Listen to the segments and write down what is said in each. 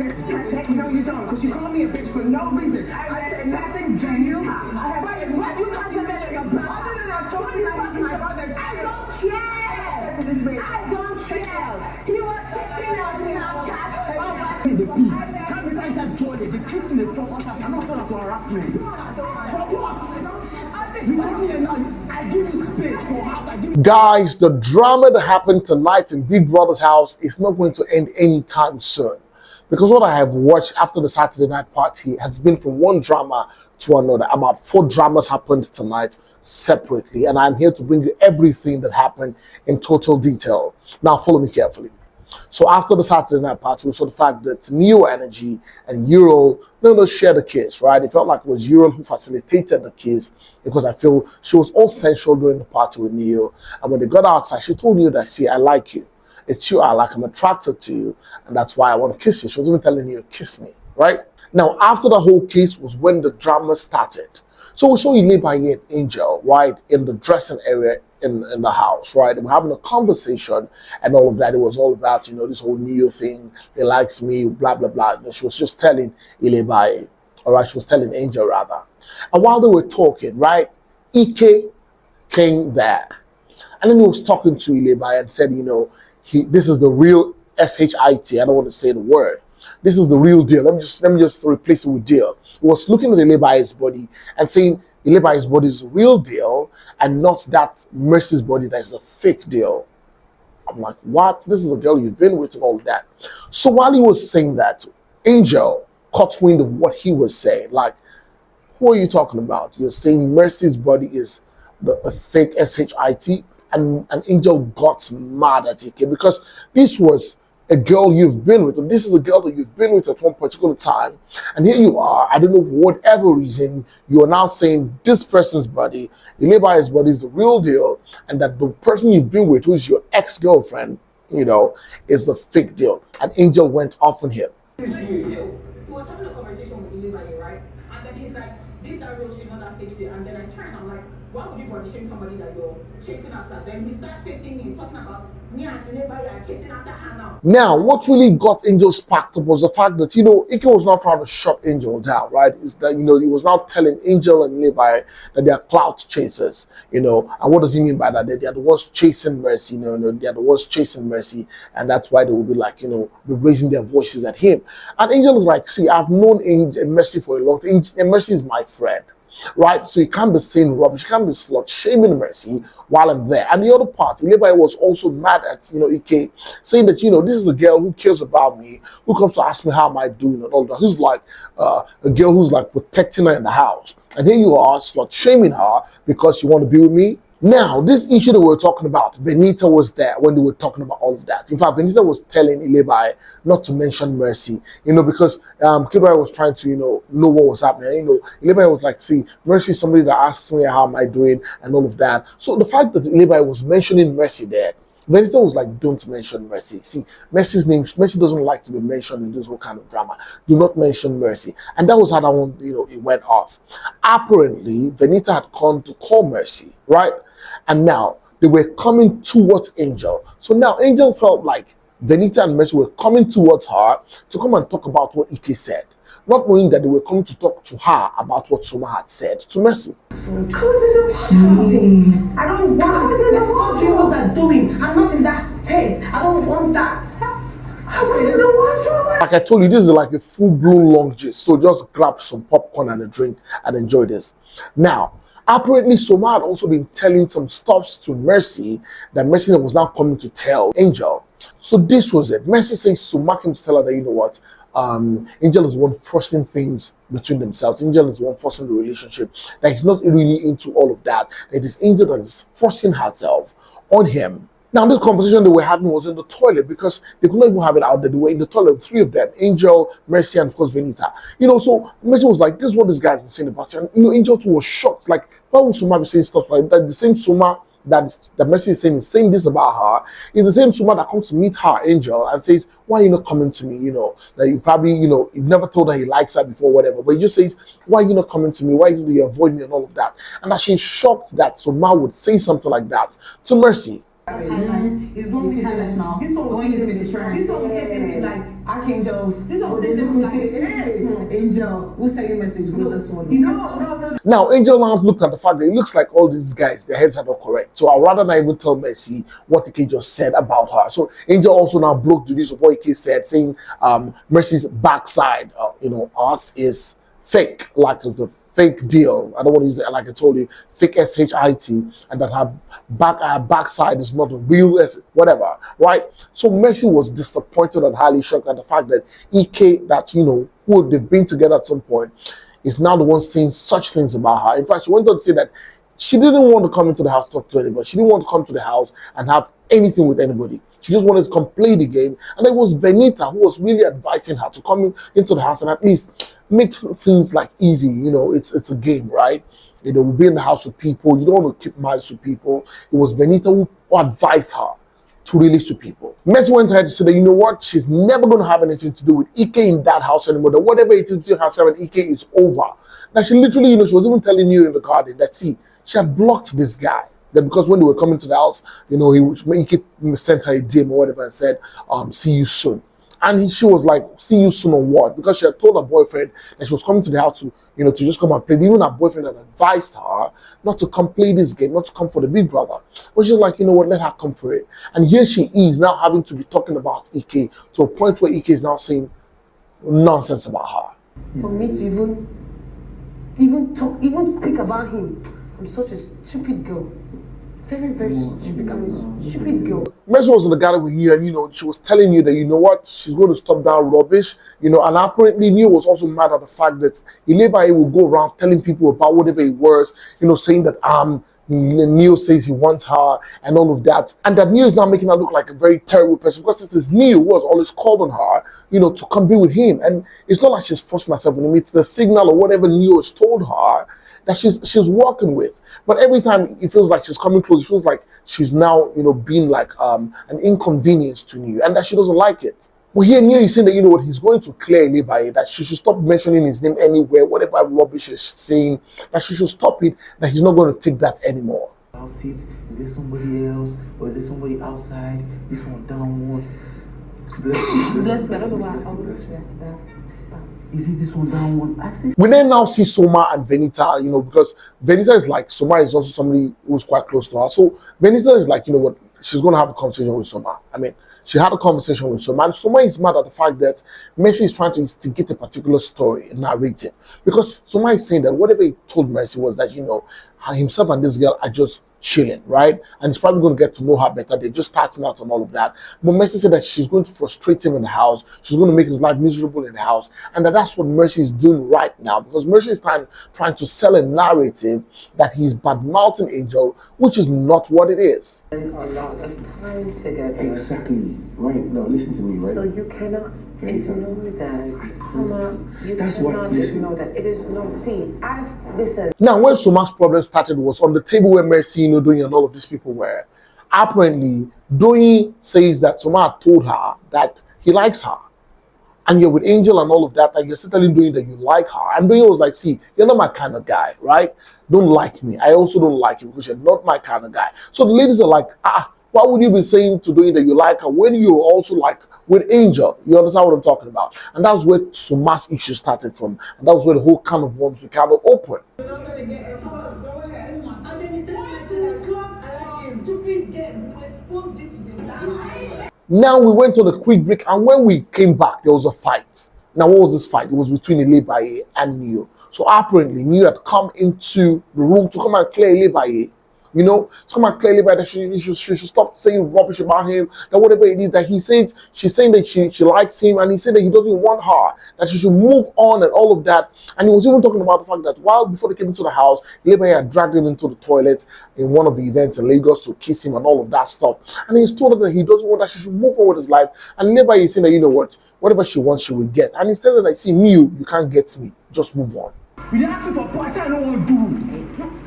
respect it. No, you don't, because you call me a bitch for no reason. I said nothing genuine. What you consider your brother? Other than I told you like he's my brother. I don't care. I don't care. He was sitting on Snapchat. How many times I've told you, the kissing the front of I'm not going to harassment. For what? You want me enough? I give you space for house. Guys, the drama that happened tonight in Big Brother's house is not going to end anytime soon. Because what I have watched after the Saturday night party has been from one drama to another. About 4 dramas happened tonight separately. And I'm here to bring you everything that happened in total detail. Now, follow me carefully. So after the Saturday night party, we saw the fact that Neo Energy and Ural shared the kiss, right? It felt like it was Ural who facilitated the kiss because I feel she was all sensual during the party with Neo. And when they got outside, she told Neo that, see, I like you. It's you I like, I'm attracted to you, and that's why I want to kiss you. She was even telling Neo, kiss me, right? Now, after the whole kiss was when the drama started. So we saw Ilebaye and Angel, right, in the dressing area in the house, right? They were having a conversation and all of that. It was all about, this whole Neo thing. He likes me, blah, blah, blah. And she was just telling Ilebaye, all right? She was telling Angel, rather. And while they were talking, right, Ike came there. And then he was talking to Ilebaye and said, this is the real SHIT. I don't want to say the word. This is the real deal. Let me just replace it with deal. He was looking at Ilebaye's body and saying Ilebaye's body is the real deal and not that Mercy's body that is a fake deal. I'm like, what? This is the girl you've been with and all of that. So while he was saying that, Angel caught wind of what he was saying. Like, who are you talking about? You're saying Mercy's body is a fake SHIT? And Angel got mad at Ike because this was a girl you've been with. This is a girl that you've been with at one particular time. And here you are, I don't know, for whatever reason, you are now saying this person's body, Ilebaye's body is the real deal, and that the person you've been with, who is your ex-girlfriend, is the fake deal. And Angel went off on him. He was having a conversation with Ilebaye, right? And then he's like, this are real shit, not that fake shit. And then I turn, I'm like, why would you go and shame somebody that you're chasing after? Then he starts facing me, talking about me and Ilebaye are chasing after her now. Now, what really got Angel sparked up was the fact that, Ike was not trying to shut Angel down, right? Is that, he was now telling Angel and Ilebaye that they are clout chasers, and what does he mean by that? That they are the ones chasing Mercy, they are the ones chasing Mercy, and that's why they will be like, be raising their voices at him. And Angel is like, see, I've known Mercy for a long time, and Mercy is my friend. Right, so you can't be saying rubbish, you can't be slut shaming Mercy while I'm there. And the other part, Ilebaye was also mad at Ike, saying that this is a girl who cares about me, who comes to ask me how am I doing and all that. Who's like a girl who's like protecting her in the house, and here you are slut shaming her because you want to be with me. Now, this issue that we're talking about, Venita was there when they were talking about all of that. In fact, Venita was telling Ilebaye not to mention Mercy, because Ilebaye was trying to, know what was happening. Ilebaye was like, see, Mercy is somebody that asks me how am I doing and all of that. So the fact that Ilebaye was mentioning Mercy there, Venita was like, don't mention Mercy. See, Mercy doesn't like to be mentioned in this whole kind of drama. Do not mention Mercy. And that was how that one, it went off. Apparently, Venita had come to call Mercy, right? And now they were coming towards Angel. So now Angel felt like Venita and Mercy were coming towards her to come and talk about what Ike said, not knowing that they were coming to talk to her about what Soma had said to Mercy. I was in the I don't want it. Let's not do what I'm doing. I'm not in that space. I don't want that. I was in the wardrobe. Like I told you, this is like a full-blown long gist. So just grab some popcorn and a drink and enjoy this. Now, apparently, Soma had also been telling some stuffs to Mercy that Mercy was now coming to tell Angel. So this was it. Mercy says Soma came to tell her that, what? Angel is the one forcing things between themselves. Angel is the one forcing the relationship. That he's not really into all of that. It is Angel that is forcing herself on him. Now, this conversation they were having was in the toilet because they could not even have it out there. They were in the toilet, 3 of them, Angel, Mercy, and of course Venita. So Mercy was like, this is what this guy's been saying about you. And Angel too was shocked. Like, why would Soma be saying stuff like that? The same Soma that Mercy is saying this about her is the same Soma that comes to meet her, Angel, and says, why are you not coming to me? That you probably, you never told her he likes her before, whatever. But he just says, why are you not coming to me? Why is it that you avoid me and all of that? And that she's shocked that Soma would say something like that to Mercy. It's going to be highlights now. This one will get them to like Archangels. This one they they look look and say, hey, angel, who sent you message? Go this one. No. Now, Angel now looked at the fact that it looks like all these guys, their heads are not correct. So I'd rather not even tell Mercy what Ike just said about her. So Angel also now broke the news of what Ike said, saying Mercy's backside, ours is fake, like it's the fake deal. I don't want to use it like I told you, fake shit, and that her backside is not a real whatever, right? So Mercy was disappointed and highly shocked at the fact that Ike, that who they've been together at some point, is now the one saying such things about her. In fact, she went on to say that she didn't want to come into the house to talk to anybody. She didn't want to come to the house and have anything with anybody. She just wanted to come play the game. And it was Venita who was really advising her to come into the house and at least make things like easy. It's a game, right? We'll be in the house with people. You don't want to keep miles with people. It was Venita who advised her to release to people. Mercy went ahead to say that, you know what, she's never going to have anything to do with Ike in that house anymore. That whatever it is between herself and Ike is over. Now she literally, she was even telling you in the garden that, see, she had blocked this guy. That because when they were coming to the house, Ike sent her a DM or whatever and said, see you soon. And she was like, see you soon on what? Because she had told her boyfriend that she was coming to the house to just come and play. Even her boyfriend had advised her not to come play this game, not to come for the big brother. But she's like, you know what, let her come for it. And here she is now having to be talking about Ike to a point where Ike is now saying nonsense about her. For me to even speak about him, I'm such a stupid girl. Very, very stupid. I'm a stupid girl. Mercy was in the garden with you, and she was telling you that you know what, she's going to stop that rubbish, and apparently Neo was also mad at the fact that Ilebaye will go around telling people about whatever it was, saying that Neo says he wants her and all of that, and that Neo is now making her look like a very terrible person because it is Neo who was always called on her, to come be with him, and it's not like she's forcing herself with him. It's the signal or whatever Neo has told her that she's working with. But every time it feels like she's coming close, it feels like she's now, being like an inconvenience to Neo, and that she doesn't like it. Well, here Neo is saying that, he's going to clear Ilebaye, that she should stop mentioning his name anywhere, whatever rubbish she's saying, that she should stop it, that he's not going to take that anymore. Is there somebody else, or is there somebody outside? This one downward. Bless me. I don't know why I always react to that. Stop. Is it this one downward? I see. We then now see Soma and Venita, because Venita is like, Soma is also somebody who's quite close to her. So Venita is like, she's going to have a conversation with Soma. She had a conversation with Soma, and Soma is mad at the fact that Mercy is trying to instigate a particular story and narrative. Because Soma is saying that whatever he told Mercy was that, himself and this girl are just chilling, right? And he's probably going to get to know her better. They're just starting out on all of that. But Mercy said that she's going to frustrate him in the house. She's going to make his life miserable in the house. And that's what Mercy is doing right now. Because Mercy is trying to sell a narrative that he's bad-mouthing Angel, which is not what it is. A lot of time together. Exactly. Right. Now listen to me, right? So you cannot ignore that. Soma, you That's cannot what, listen. ignore that. It is no. See, listen. Now, when Soma's problem started was on the table where Mercy, Doyin and all of these people were. Apparently, Doyin says that Soma told her that he likes her. And you're with Angel and all of that, and you're still telling Doyin that you like her. And Doyin was like, see, you're not my kind of guy, right? Don't like me. I also don't like you because you're not my kind of guy. So the ladies are like, why would you be saying to Doyin that you like her when you're also like with Angel? You understand what I'm talking about? And that was where Soma's issue started from. And that was where the whole can of worms became open. Now we went on a quick break, and when we came back, there was a fight. Now, what was this fight? It was between Ilebaye and Neo. So apparently, Neo had come into the room to come and clear Ilebaye. To come and clear Ilebaye that she should stop saying rubbish about him, that whatever it is that he says, she's saying that she likes him, and he said that he doesn't want her, that she should move on and all of that. And he was even talking about the fact that before they came into the house, Ilebaye had dragged him into the toilet in one of the events in Lagos to kiss him and all of that stuff. And he's told her that he doesn't want that, she should move on with his life. And Ilebaye is saying that, whatever she wants, she will get. And he's telling her, like, see, you can't get me. Just move on. You didn't ask me for points. I don't want to do.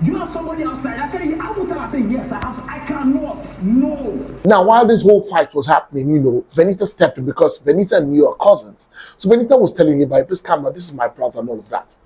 You have somebody outside. I tell you, I will tell her, I say, yes, I cannot. No. Now, while this whole fight was happening, Venita stepped in because Venita and Neo are cousins. So Venita was telling Ilebaye, please calm down, this is my brother and all of that.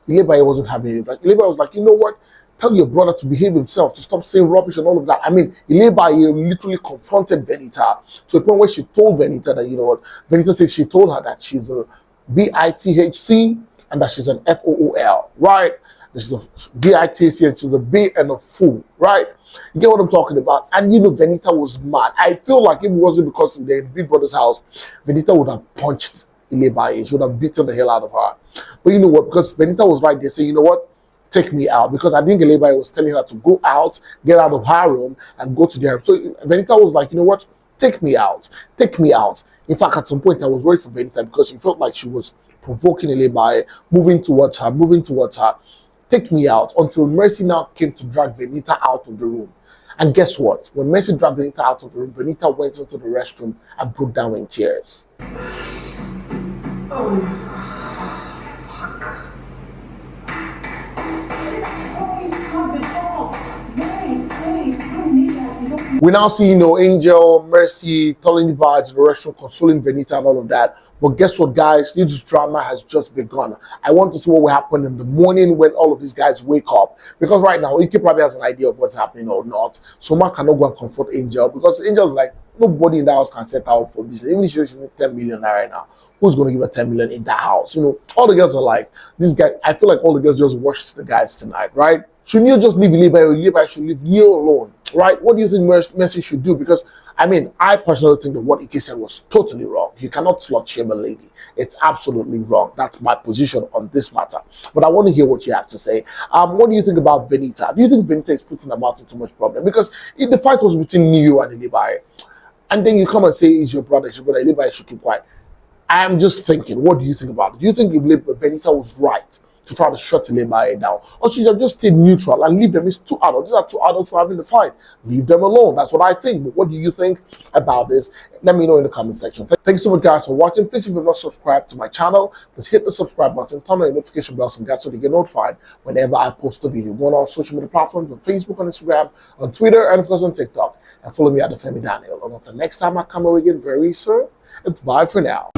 Ilebaye wasn't having it. But Ilebaye was like, you know what? Tell your brother to behave himself, to stop saying rubbish and all of that. I mean, Ilebaye literally confronted Venita to a point where she told Venita that, you know what, Venita says she told her that she's a BITHC and that she's an FOOL, right? This is a BITC and she's a B and a fool, right? You get what I'm talking about? And you know, Venita was mad. I feel like if it wasn't because they're in Big Brother's house, Venita would have punched Ilebaye. She would have beaten the hell out of her. But you know what? Because Venita was right there saying, you know what? Take me out. Because I think Ilebaye was telling her to go out, get out of her room, and go to their room. So Venita was like, you know what? Take me out. Take me out. In fact, at some point, I was worried for Venita because she felt like she was provoking Ilebaye, moving towards her. Take me out, until Mercy now came to drag Venita out of the room. And guess what? When Mercy dragged Venita out of the room, Venita went into the restroom and broke down in tears. We now see, you know, Angel, Mercy, telling the bar to the restaurant, consoling Venita and all of that. But guess what, guys? This drama has just begun. I want to see what will happen in the morning when all of these guys wake up. Because right now, Ike probably has an idea of what's happening or not. Soma cannot go and confront Angel because Angel's like, nobody in that house can set her up for business. Even if she says she needs 10 million right now, who's going to give her 10 million in that house? You know, all the girls are like, this guy, I feel like all the girls just watched the guys tonight, right? Should Neil just leave Ilebaye, or Ilebaye should leave Neil alone, right? What do you think Mercy should do? Because, I mean, I personally think that what Ike said was totally wrong. You cannot slut shame a lady. It's absolutely wrong. That's my position on this matter. But I want to hear what you have to say. What do you think about Venita? Do you think Venita is putting about in too much problem? Because the fight was between Neil and Ilebaye. And then you come and say, it's your brother, Ilebaye should keep quiet. I'm just thinking, what do you think about it? Do you think Venita was right to try to shut Ilebaye down? Or should have just stayed neutral and leave them? It's two adults. These are two adults who are having the fight. Leave them alone. That's what I think. But what do you think about this? Let me know in the comment section. Thank you so much, guys, for watching. Please, if you're not subscribed to my channel, please hit the subscribe button, turn on the notification bell so you get notified whenever I post a video. Go on our social media platforms on Facebook, on Instagram, on Twitter, and of course on TikTok. And follow me at Olufemi Daniel. And until next time I come over again very soon, it's bye for now.